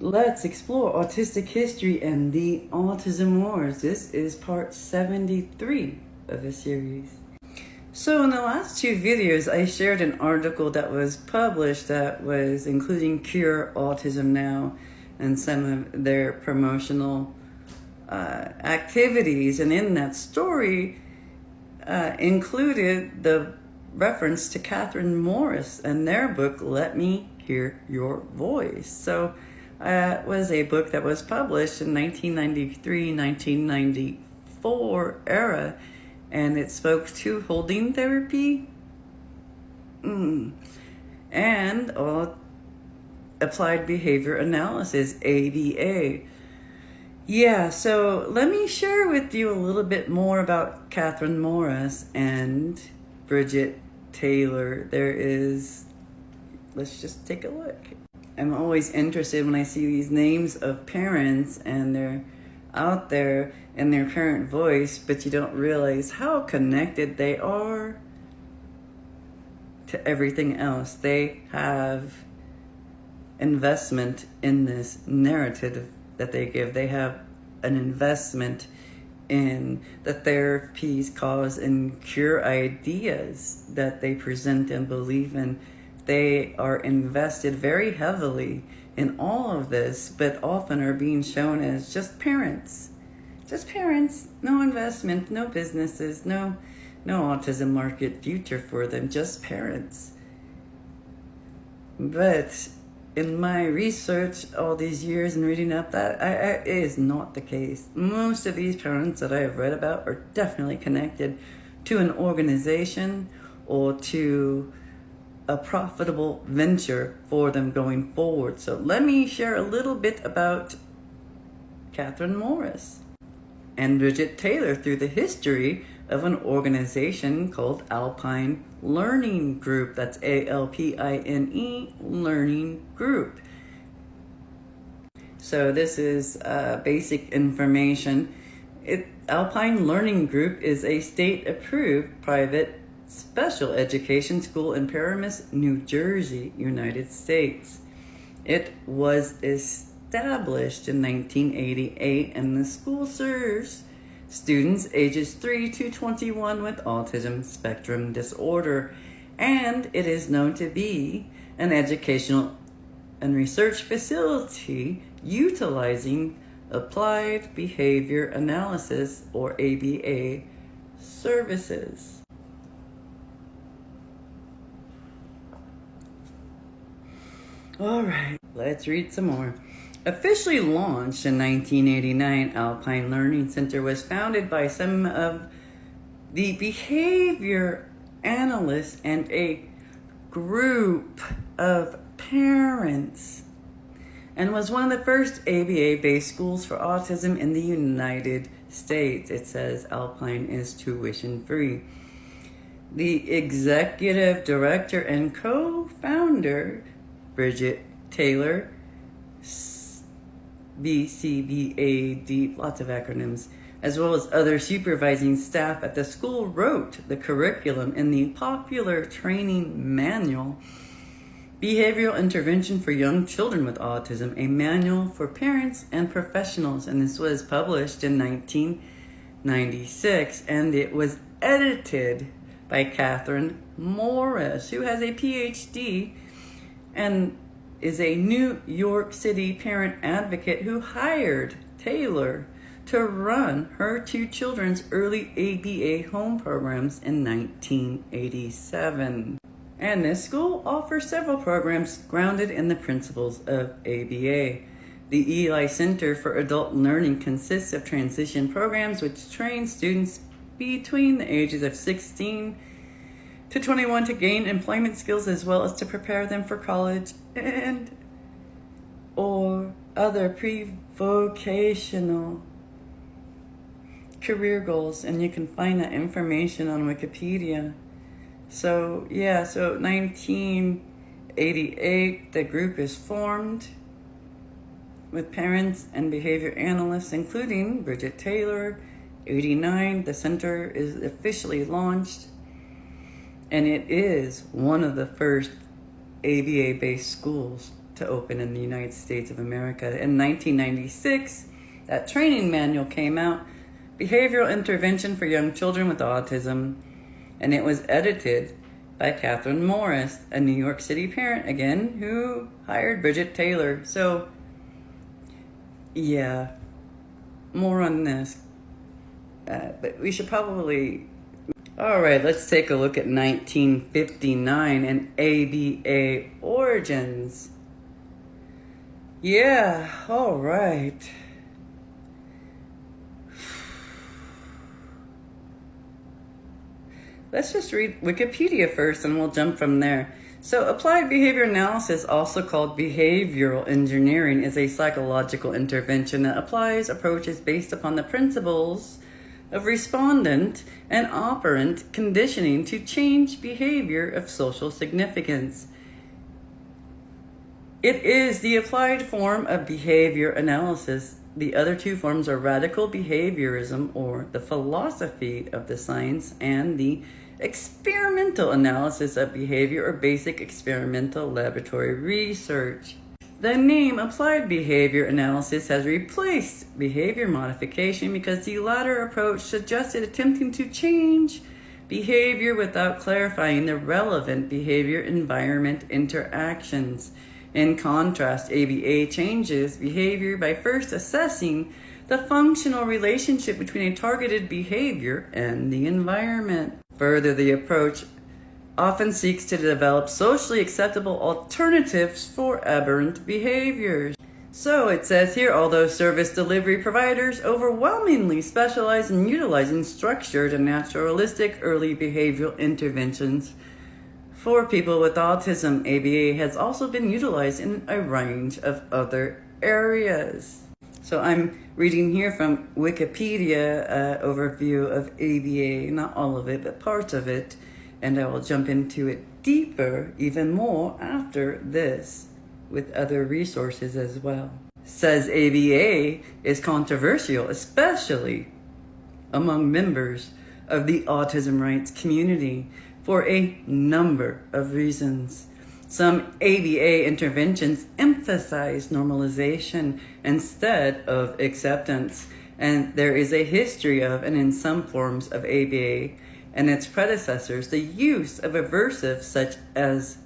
Let's explore autistic history and the Autism Wars. This is part 73 of the series. So in the last two videos, I shared an article that was published that was including Cure Autism Now and some of their promotional activities. And in that story included the reference to Catherine Morris and their book, Let Me Hear Your Voice. So it was a book that was published in 1993-1994 era, and it spoke to holding therapy and applied behavior analysis, ABA. Yeah, so let me share with you a little bit more about Catherine Morris and Bridget Taylor. Let's just take a look. I'm always interested when I see these names of parents and they're out there in their parent voice, but you don't realize how connected they are to everything else. They have investment in this narrative that they give. They have an investment in the therapies, cause, and cure ideas that they present and believe in. They are invested very heavily in all of this, but often are being shown as just parents. Just parents, no investment, no businesses, no autism market future for them, just parents. But in my research all these years and reading up that, it is not the case. Most of these parents that I have read about are definitely connected to an organization or to a profitable venture for them going forward. So let me share a little bit about Catherine Morris and Bridget Taylor through the history of an organization called Alpine Learning Group. That's ALPINE Learning Group. So this is basic information. Alpine Learning Group is a state-approved private special education school in Paramus, New Jersey, United States. It was established in 1988, and the school serves students ages 3 to 21 with autism spectrum disorder, and it is known to be an educational and research facility utilizing applied behavior analysis, or ABA, services. All right, let's read some more. Officially launched in 1989, Alpine Learning Center was founded by some of the behavior analysts and a group of parents, and was one of the first ABA-based schools for autism in the United States. It says Alpine is tuition-free. The executive director and co-founder, Bridget Taylor, BCBAD, lots of acronyms, as well as other supervising staff at the school, wrote the curriculum in the popular training manual, Behavioral Intervention for Young Children with Autism, a manual for parents and professionals, and this was published in 1996, and it was edited by Catherine Morris, who has a PhD and is a New York City parent advocate who hired Taylor to run her two children's early ABA home programs in 1987. And this school offers several programs grounded in the principles of ABA. The Eli Center for Adult Learning consists of transition programs which train students between the ages of 16 to 21 to gain employment skills, as well as to prepare them for college and or other pre-vocational career goals. And you can find that information on Wikipedia. So 1988, the group is formed with parents and behavior analysts, including Bridget Taylor. 89, the center is officially launched, and it is one of the first ABA-based schools to open in the United States of America. In 1996, that training manual came out, Behavioral Intervention for Young Children with Autism, and it was edited by Catherine Morris, a New York City parent, again, who hired Bridget Taylor. So, yeah, more on this. But we should probably... All right, let's take a look at 1959 and ABA origins. Yeah, all right. Let's just read Wikipedia first and we'll jump from there. So applied behavior analysis, also called behavioral engineering, is a psychological intervention that applies approaches based upon the principles of respondent and operant conditioning to change behavior of social significance. It is the applied form of behavior analysis. The other two forms are radical behaviorism, or the philosophy of the science, and the experimental analysis of behavior, or basic experimental laboratory research. The name applied behavior analysis has replaced behavior modification because the latter approach suggested attempting to change behavior without clarifying the relevant behavior environment interactions. In contrast, ABA changes behavior by first assessing the functional relationship between a targeted behavior and the environment. Further, the approach often seeks to develop socially acceptable alternatives for aberrant behaviors. So it says here, although service delivery providers overwhelmingly specialize in utilizing structured and naturalistic early behavioral interventions for people with autism, ABA has also been utilized in a range of other areas. So I'm reading here from Wikipedia overview of ABA, not all of it, but parts of it, and I will jump into it deeper, even more after this, with other resources as well. Says ABA is controversial, especially among members of the autism rights community, for a number of reasons. Some ABA interventions emphasize normalization instead of acceptance, and there is a history of, and in some forms of ABA and its predecessors, the use of aversives such as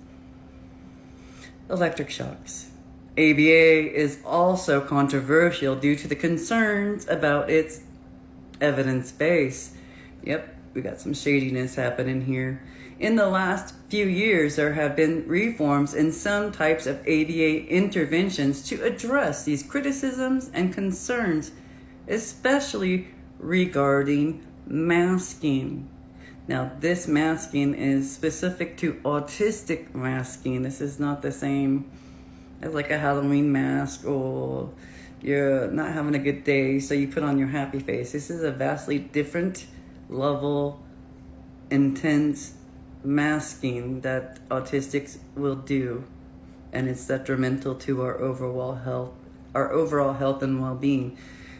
electric shocks. ABA is also controversial due to the concerns about its evidence base. Yep, we got some shadiness happening here. In the last few years, there have been reforms in some types of ABA interventions to address these criticisms and concerns, especially regarding masking. Now, this masking is specific to autistic masking. This is not the same as like a Halloween mask, or you're not having a good day, so you put on your happy face. This is a vastly different level, intense masking that autistics will do, and it's detrimental to our overall health and well-being.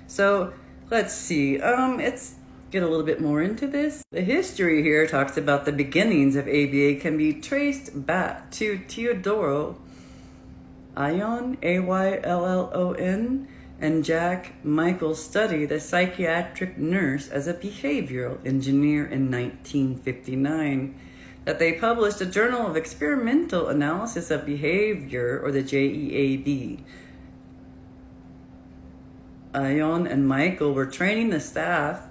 So let's see. Let's get a little bit more into this. The history here talks about the beginnings of ABA can be traced back to Teodoro Ayllon, Ayllon, and Jack Michael's study, The Psychiatric Nurse as a Behavioral Engineer, in 1959. That they published a Journal of Experimental Analysis of Behavior, or the JEAB. Ayllon and Michael were training the staff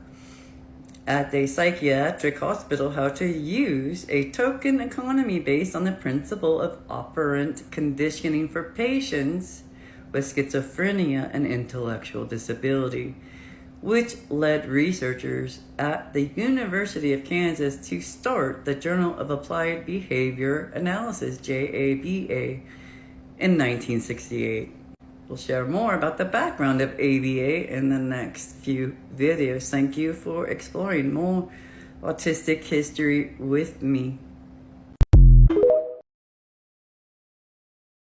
at a psychiatric hospital how to use a token economy based on the principle of operant conditioning for patients with schizophrenia and intellectual disability, which led researchers at the University of Kansas to start the Journal of Applied Behavior Analysis, JABA, in 1968. We'll share more about the background of ABA in the next few videos. Thank you for exploring more autistic history with me.